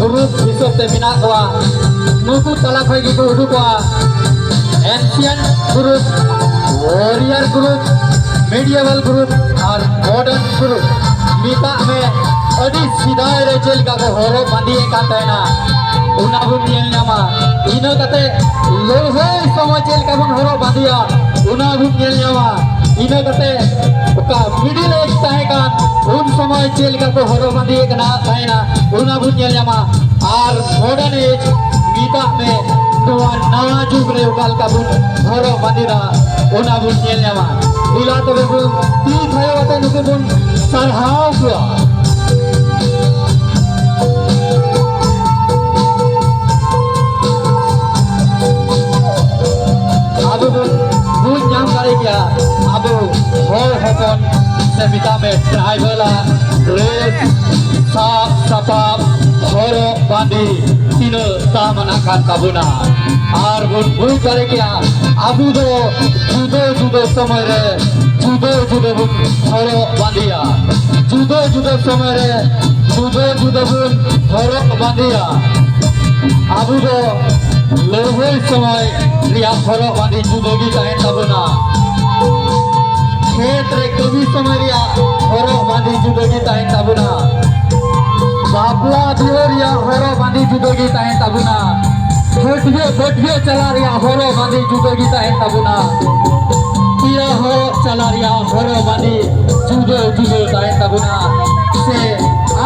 Group हिसाब से मिना कोआ नुकु तला खय गी को उडुकोआ ancient group warrior group medieval group और मॉडर्न ग्रुप मिता में अड़ी सीधा रे जेल का हरो बांधी काटेना उना बुन नेल नामा इनो कते लोहई समय जेल का बुन हरो बांधिया उना बुन नेल नामा इनो कते का मिडिल एज ताहे कान उन समय जेल का को हरो बांधी कना ताहेना उना बुन नेल नामा और मॉडर्न एज मिता में नवा नवा जुग रे उकाल का बुन हरो बांधिरा उना बुन नेल नामा इला तो बुन ती भयो अते नुके बुन सरहाव हुआ अब बुन जाम करे क्या अब होल हकन से मिता में ड्राइवरला ड्रेस साफ सफाप हरो बांधी तीनों तामना खान काबुना और बुन करे क्या अब दो जुदो जुदो समय रे जुदो जुदो बुन हरो बांधिया जुदो जुदो समय रे जुदो जुदो बुन हरो बांधिया अब दो लोहई समय रिया हरो बांधी जुदोगी ताहे तबुना खेत रे कभी समय रिया हरो बांधी जुदोगी ताहे तबुना बाबला दियो रिया हरो बांधी जुदोगी ताहे तबुना भटियो चला रिया हरो बांधी जुदोगी ताहे तबुना पिया हो चला रिया हरो बांधी जुदो जुदो ताहे तबुना से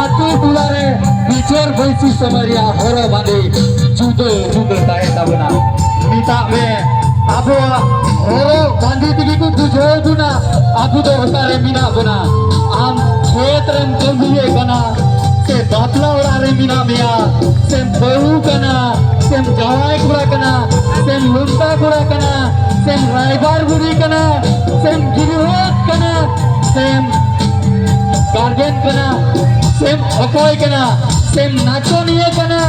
आतु दुलारे बिचोर बैसी समय रिया हरो बांधी जुदो जुदो ताहे तबुना मिता में आबो हरो बांधी तिगी को तुझो दुना आबो तो हतारे मिना बना आम खेत रन कबिए कना से बातला उड़ा रे मिना मिया से बहु कना से जवाई कुड़ा कना से लुंटा कुड़ा कना से राइबार बुरी कना से गिरवत कना से गार्जियन कना से अकोय कना से नाचोनिए कना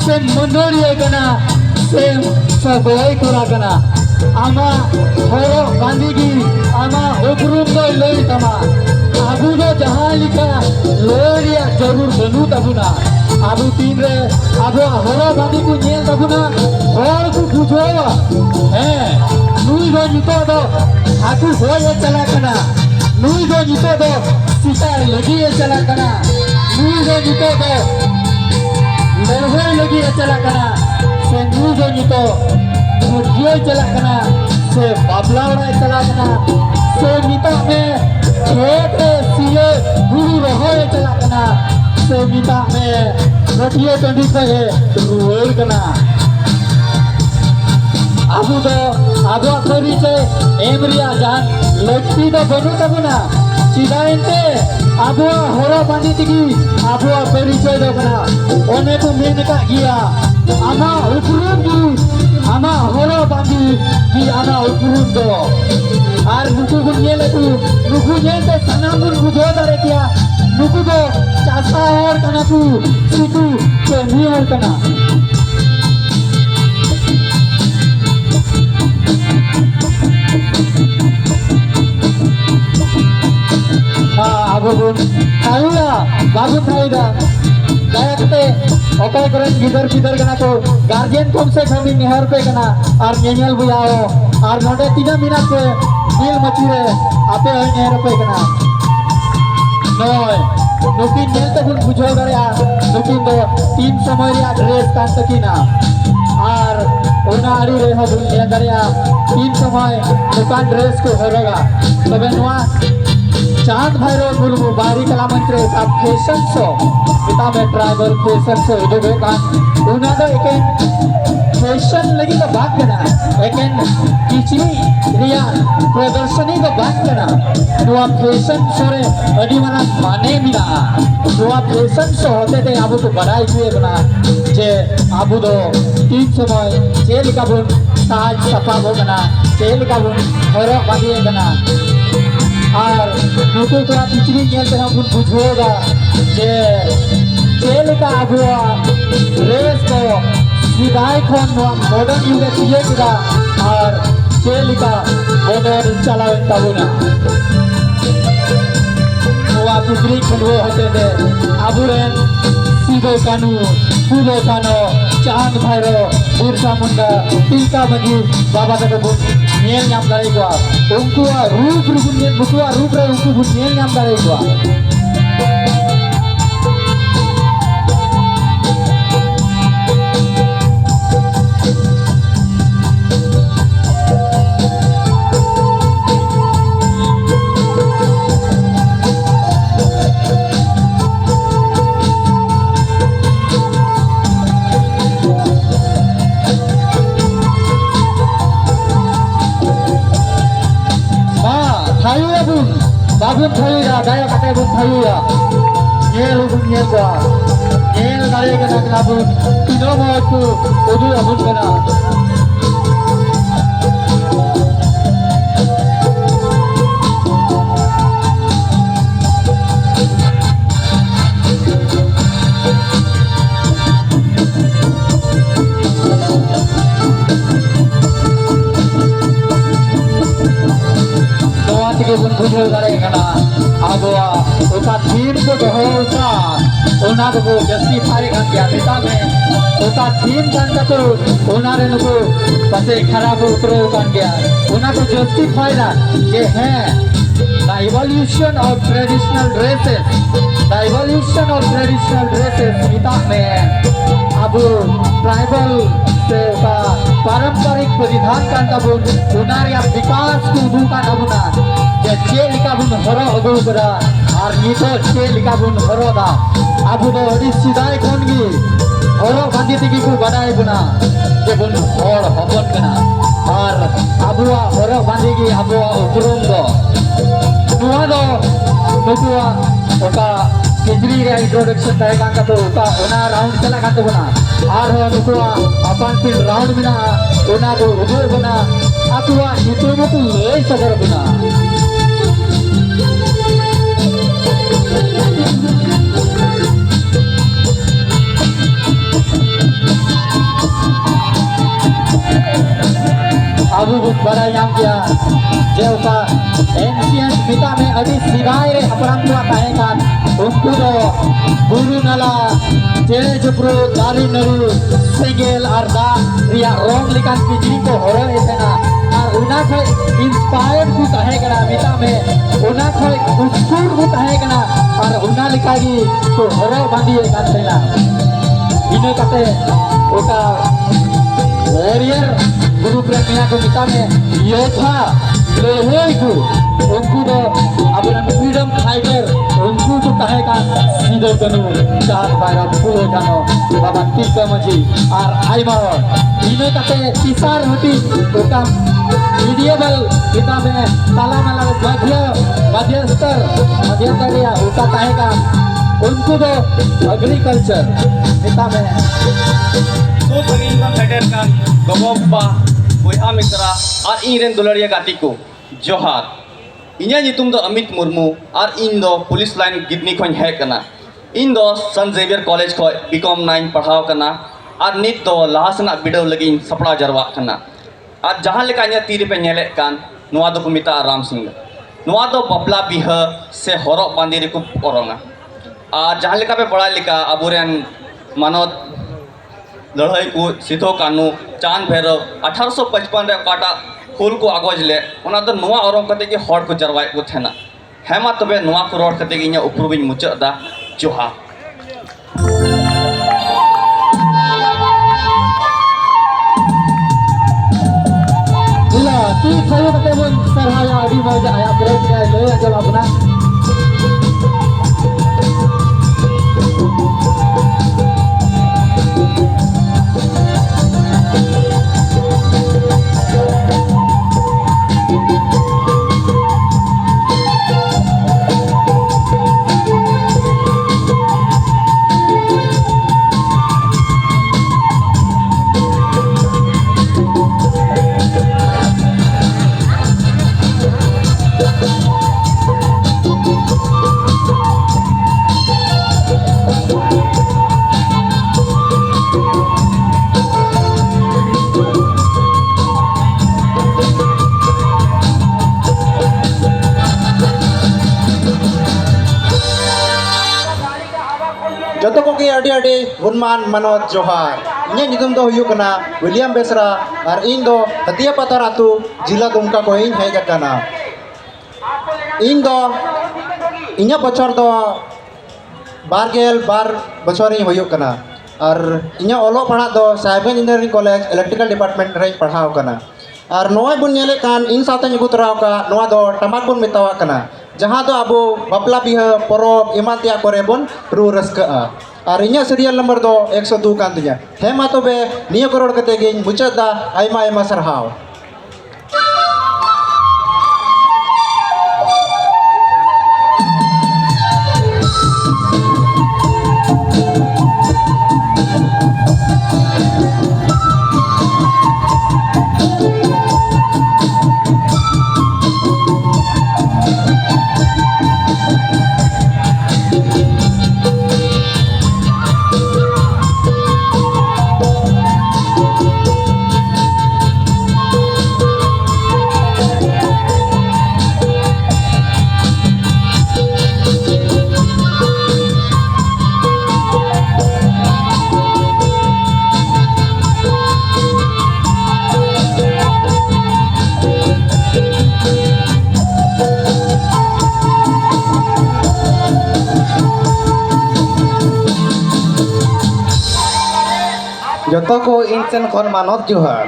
से मंडोरिए कना से सबोय कुड़ा कना आमा हरो बांधीगी आमा उपरूम दो लोई तमा आबू दो जहाँ लिखा लोरिया जरूर बनू तबुना आबू तीन रे आबू हरो बांधी को नेल तबुना और को बुझोवा है नुई दो नितो दो आकू होए चला कना नुई दो नितो दो सीता लगी है चला कना नुई दो नितो दो लड़वे लगी है चला कना से नुई दो नितो मुझे चला कना से बाबला उड़ा चला कना से मिता में खेत सीए गुरु रहो चला कना से मिता में रटिए कंडी से रुएल कना आबू तो आबू करी से एमरिया जान लक्ष्मी तो बनू तबुना सीधा इनते आबू हरो बांधी तिगी आबू करी से दो कना ओने को मेन का गिया आमा उपरूम दी आमा हरो बांधी की आमा उपरूम दो और नुकु को नेल तू नुकु नेल ते सनामुन बुझो दरे किया नुकु दो चासा और कना तू सितु के नियर कना आबुन आयुला बाबू थाईदा कायते ओकय करन गिदर गिदर कना तो गार्जियन कम से कम निहार पे कना और नेनियल बुलाओ और नोडे 3 मिनट पे बिल मचीरे आपे होय नेहर पे कना नय नुकिन नेल तो बुन बुझो गया नुकिन तो 3 समय रिया ड्रेस कान तकिना और ओना आड़ी रे हो बुन ने दरिया 3 समय दुकान ड्रेस को होरेगा तबे नवा चांद भैरव मुर्मू बारी कला मंत्री साहब फैशन शो पिता में ड्राइवर फैशन शो उदो कान उना तो एक फैशन लगी तो बात करना लेकिन किचनी रिया प्रदर्शनी को बात करना नुआ फैशन शो रे अडी मना माने मिला नुआ फैशन शो होते थे आबू तो बड़ाई हुए बना जे आबू दो 3 समय जेल का बुन साज सफा हो बना जेल का बुन हरो बांधिए बना और नुकु का पिछली नेल पे हम बुझोगा जे जेल का आबुआ रेस को विदाई खन मॉडर्न युग किए किदा और जेल का मॉडर्न चलावे तबुना वो पिछली खनवो होते थे आबुरेन सिदो कानू फुलो कानो चांद भाईरो बिरसा मुंडा टिका मजी बाबा तक बुन नेल नाम दारे को उनकुआ रूप रूप बुकुआ रूप रे उनको बुन नेल नाम दारे को Babun thayu ya, daya kata bun thayu ya. Nyel bun nyel gua, nyel daya kena kena bun. Tino mau tu, udu abun kena. bun bujul dare kana abwa oka thim ko dohosa ona ko justify kan kya beta mein oka thim kan ka to ona re nuko pase kharab utro kan kya ona ko justify na ke hai the evolution of traditional dresses beta mein अब tribal से का पारंपरिक परिधान का तबुन उनार या विकास को दुका नबुना जे चे लिका बुन हरो अगु करा और नीतो चे लिका बुन हरो दा अब दो अडी सिदाय कोनगी हरो बांधी तिकी को बडाय बुना जे बुन हर हबन कना और अबुआ हरो बांधी की अबुआ उपरुम दो नुआ दो नुकुआ ओका केजरी रे इंट्रोडक्शन ताय का तो ओका ओना राउंड चला का तो बना आर हो नुकुआ अपन फिर राउंड बिना ओना दो उधर बना अकुआ इतो तो ले सदर बना अब बहुत बड़ा यहाँ किया जो का एंशियंट पिता में अभी सिवाय रे अपराध हुआ कहेगा उनको तो गुरु नला जेज प्रो दारी नरु सिंगल अर्धा रिया रोंग लिखन की जी को हो रहे थे ना और उन्हें को इंस्पायर्ड भी कहेगा पिता में उन्हें को उत्सुक भी कहेगा ना और उन्हें लिखागी तो हो रहे बांधी एक आते ना इन्हें कहते उनका वॉरियर गुरु प्रेमिया को पिता में योद्धा लोहे को उनको तो अपना फ्रीडम फाइटर उनको तो कहेगा सीधे कनो चार बार फूलो जानो बाबा टीका मजी और आई मारो इन्हें कहते तीसर होती उनका मीडिएबल पिता में ताला माला मध्यस्तर या उनका कहेगा उनको तो एग्रीकल्चर पिता में तो सगीन का फेडर का गबोबा बोया मित्रा और इनरेन दुलरिया गाती को जोहार इन्या नितुम दो अमित मुर्मू और इन दो पुलिस लाइन गिदनी खोन है कना इन दो सन जेवियर कॉलेज को बीकॉम 9 पढ़ाव कना और नित दो लासना बिडव लगी सपड़ा जरवा कना और जहां लेका इन्या तीर पे नेले कान नुआ दो कुमिता राम सिंह नुआ दो बपला बिह से हरो बांदी रे को ओरोंगा और जहां लेका पे पढ़ा लिखा अबुरेन मानव लड़ाई को सिद्धो कानू चांद भैरव 1855 रे काटा फूल को आगोज ले उना तो नुआ औरों कते के हॉट को जरवाई को थेना हेमा तबे नुआ को रोड कते के उपरूबिन मुचदा जोहा इला ती थयो कते बन सरहाया अडी मौज आया ब्रेक ले जवाब ना gunman manot johar. Inya nyutum do huyuk kana William Besra ar indo Hatia Pataratu jila Dumka ko in hej kana. Indo inya bocor do bargel bar bocori huyuk kana. Ar inya olo pahak do Cyber Engineering College Electrical Department rei pahau kana. Ar noy bun nyele kan in sate nyebut rau ka noa do tamak bun mitawa kana. Jaha do abu bapla biha porob iman tiak kore bun ru raska. Ar inya serial number do 102 kan tunya. Hema tobe niya koror kate gin mucad da aima aima sarhau. Joto ko insen kon manot johar.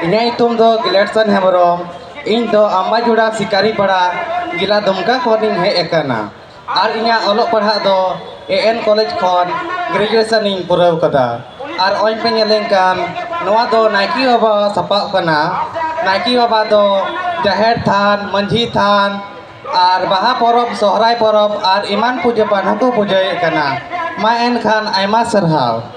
Inya itum do Giletson Hemrom. In do Amba Juda Sikari pada gila Dumka koning he ekana. Ar inya olok padha do AN College kon graduation in purau kada. Ar oin penyelengkan noa do Nike baba sapa kana. Nike baba do jaher than, manji than, ar baha porob, sohrai porob, ar iman puja panhaku puja ekana. Ma en khan aima sarhau.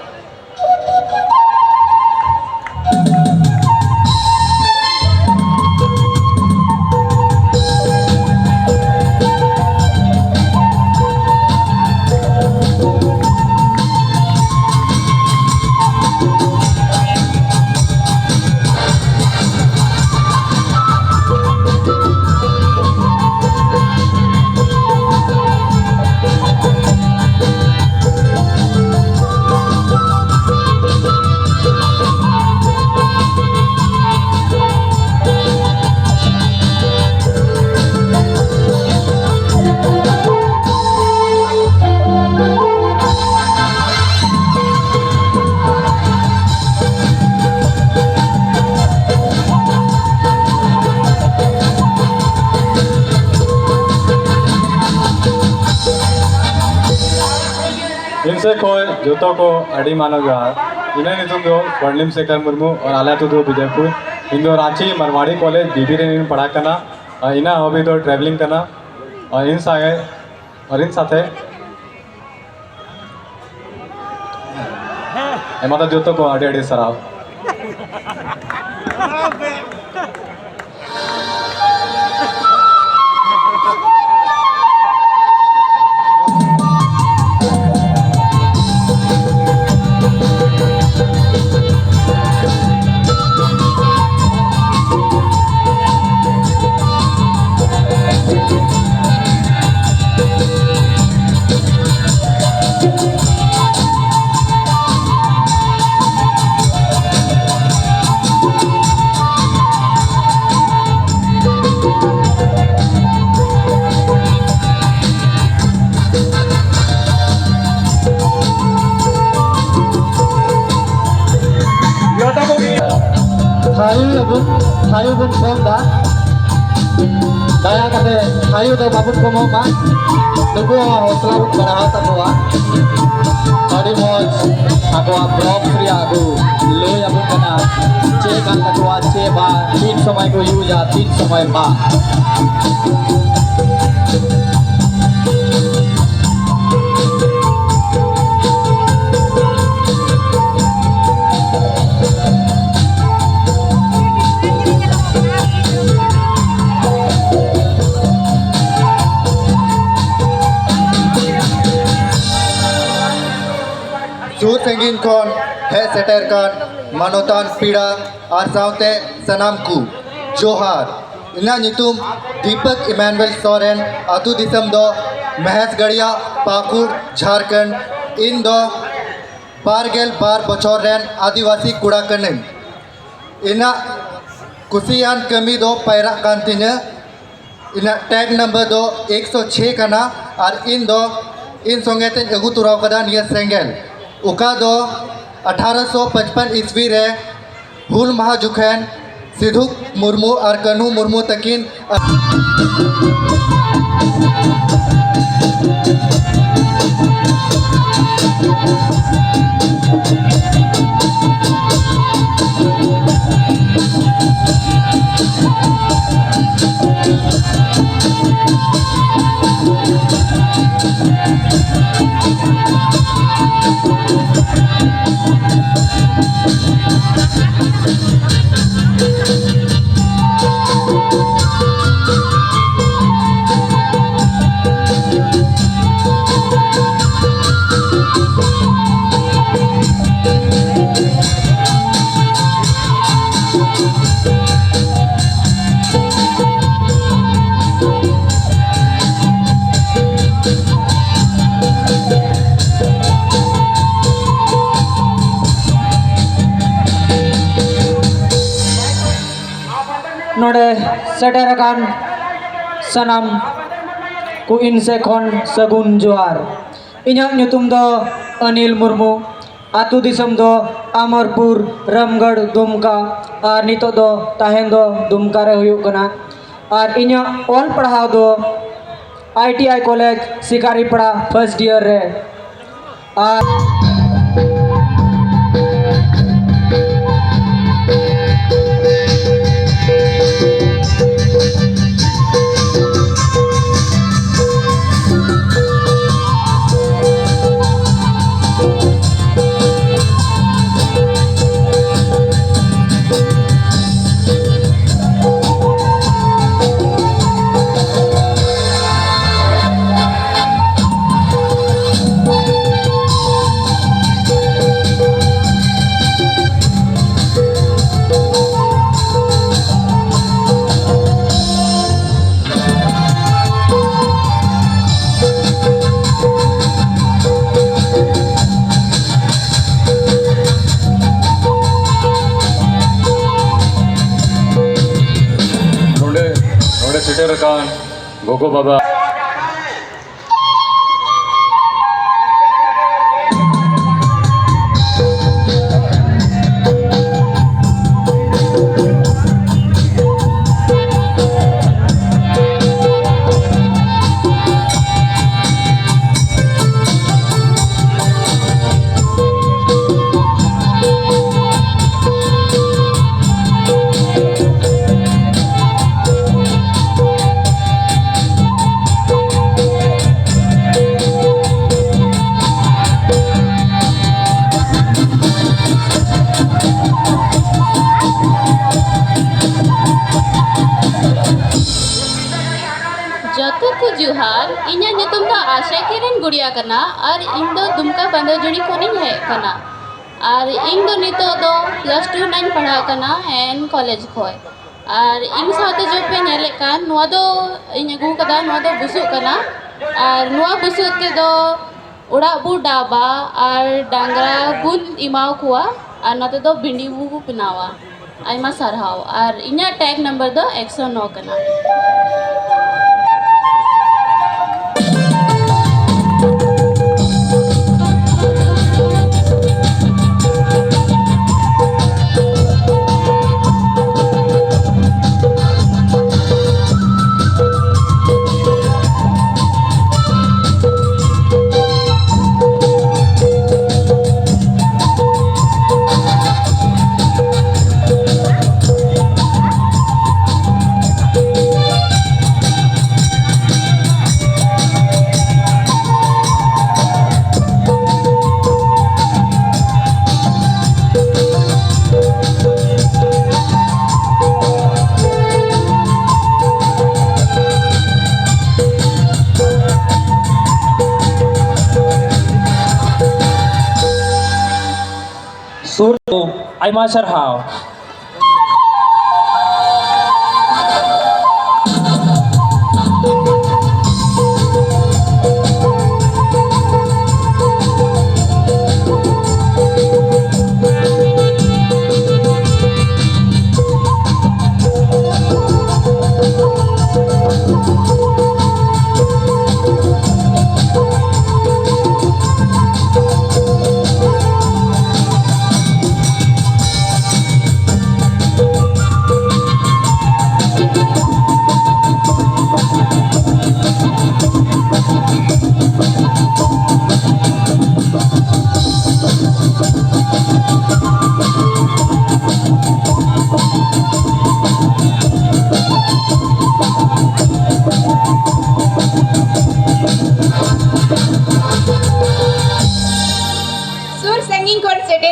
इनसे कोई जोतो को अड़ी मानो जोहार इन्हें नितुम दो स्वर्णिम शेखर मुर्मू और आला तो दो विजयपुर इन दो रांची मरवाड़ी कॉलेज बीबी रे इन पढ़ा करना और इना अभी तो ट्रैवलिंग करना और इन साथे एमाता जोतो को अड़ी अड़ी सराव Hayu bun kom da daya kate hayu do babun komo ma nugu hosla bun baraha takwa adi moj aku blog free aku loy abun kana che kan takwa che ba 3 samay ko use ya 3 samay ba Sur sengin kon he seter kan manotan pida ar saute sanamku johar ina nitum Deepak Emmanuel Soren atu disam do Mahesgadia Pakur Jharkhand in do बार बचर रेन आदिवासी कुड़ा कने इना कुसियान कमी दो para कांतिने इना टैग नंबर दो 106 कना और इन संगेते अगु तुराव कदा निया सेंगेल उका दो 1855 ईस्वी रे हुल महा जुखेन सिधु मुर्मू और कन्हू मुर्मू तकिन नोड़े सेटेरकान सनम को इनसे खन सगुन जोहार इन्हां ᱧᱩᱛᱩᱢ ᱫᱚ अनिल मुर्मू आतु दिसम दो अमरपुर रामगढ़ दुमका और नितो दो ताहेन दो दुमका रे हुयुग कना और इन्हां ऑल पढ़ाव दो ITI कॉलेज शिकारीपड़ा फर्स्ट ईयर रे और सेटेरकान गोगो बाबा जतो को जुहार इन्या ᱧᱩᱛᱩᱢ ᱫᱚ आशा किरण गुड़िया कना और इन दो दुमका बांधोजड़ी खनिन है कना और इन दो नितो दो +2 नाइन पढ़ा कना एन कॉलेज खोय और इन साथे जो पे नेले कान नुआ दो इन अगु कदा नुआ दो बुसु कना और नुआ बुसु ते दो उड़ा बु डाबा और डांगरा बुन इमाव कुआ और नते दो भिंडी बु बनावा आइमा सरहाव और इन्या टैग नंबर दो 109 कना सुर आइमा सरहाव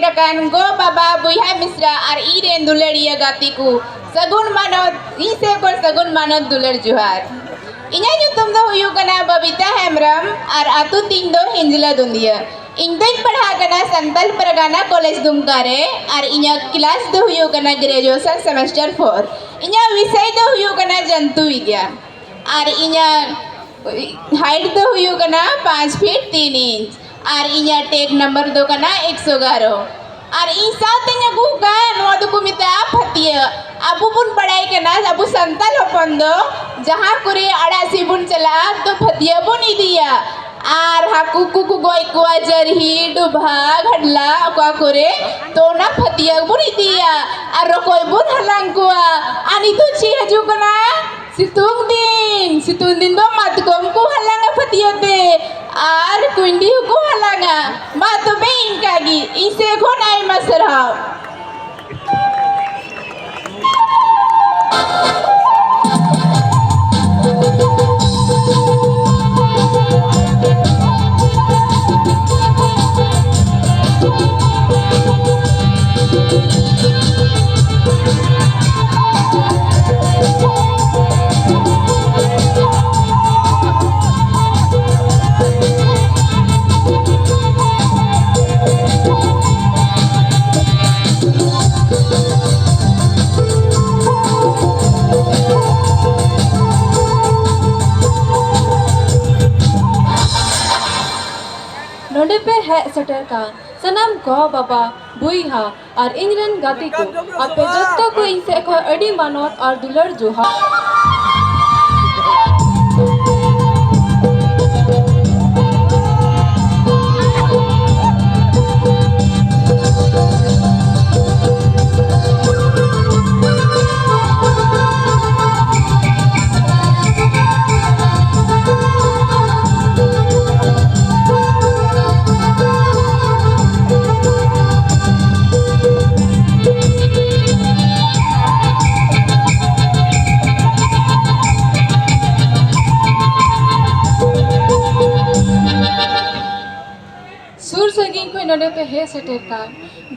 सेटerakan go baba buiha misra ar iren dulariya gatiku sagun manot ise kor sagun manot dular juhar inya nyutum do huyu kana babita hemram ar atu ting do hinjla dundia ᱤᱧ ᱫᱚᱧ ᱯᱟᱲᱦᱟᱜ ᱠᱟᱱᱟ ᱥᱟᱱᱛᱟᱞ ᱯᱟᱨᱜᱟᱱᱟ college ᱫᱩᱢᱠᱟ ᱨᱮ ᱟᱨ ᱤᱧᱟᱹᱜ class ᱫᱚ ᱦᱩᱭᱩᱜ ᱠᱟᱱᱟ graduation semester 4 ᱤᱧᱟᱹᱜ ᱵᱤᱥᱚᱭ ᱫᱚ ᱦᱩᱭᱩᱜ ᱠᱟᱱᱟ ᱡᱚᱱᱛᱩ ᱵᱤᱜᱽᱜᱟᱱ ᱟᱨ ᱤᱧᱟᱹᱜ हाइट दो हुई कना 5 फीट 3 इंच और इኛ टेक नंबर दो कना 111 और इ साथे गु का नो दो कुमिता फतिया अबु बुन पढ़ाई कना अबु संताल होपन दो जहां कुरे अड़ासी बुन चला तो फतिया बुन इदिया और हाकु कुकु गोई कुआ जरही डुभा घडला अका करे तो ना फतिया बुन इदिया और कोई बुन हलांग कुआ अनि तो ची हजू कना सितुंग दिन दो matkom ko halanga fatiyate ar kuindi ko halanga ma to be inkagi ise khon ai masra नोडे पे है सटर का सनम गो बाबा बुईहा और इंजरन गाती को आपे जत्तो को इनसे को अडी मानोत और दुलर जोहा नोडे पे है सटर का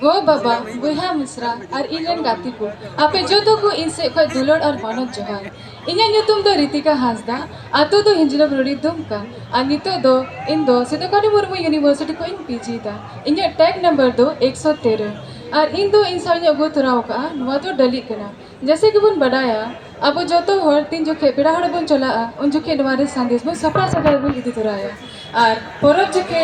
गो बाबा बुहा मिश्रा और इलन गाती को आपे जो तो को इनसे कोई दुलड़ और मानत जोहार इन्या ᱧᱩᱛᱩᱢ ᱫᱚ ᱨᱤᱛᱤᱠᱟ ᱦᱟᱸᱥᱫᱟ ᱟᱛᱳ ᱫᱚ ᱦᱤᱸᱡᱽᱞᱟᱹ ᱵᱨᱚᱰᱤ ᱫᱩᱢᱠᱟ ᱟᱨ ᱱᱤᱛᱚᱜ ᱫᱚ ᱤᱧ ᱫᱚ ᱥᱤᱫᱩ ᱠᱟᱹᱱᱦᱩ ᱢᱩᱨᱢᱩ ᱤᱭᱩᱱᱤᱵᱷᱟᱨᱥᱤᱴᱤ ᱠᱷᱚᱱ ᱤᱧ ᱯᱤᱡᱤ ᱫᱟ ᱤᱧᱟᱹᱜ ᱴᱮᱜ नंबर दो 113 और इन दो इंसान अगू तुराव का नुआ तो डली कना जैसे कि बुन बडाया अब जो तो हर तीन जो पेड़ा हड़ बुन चला उन जो के नवारे संदेश बुन सपरा सगर बुन इदी तुराया और परब जो के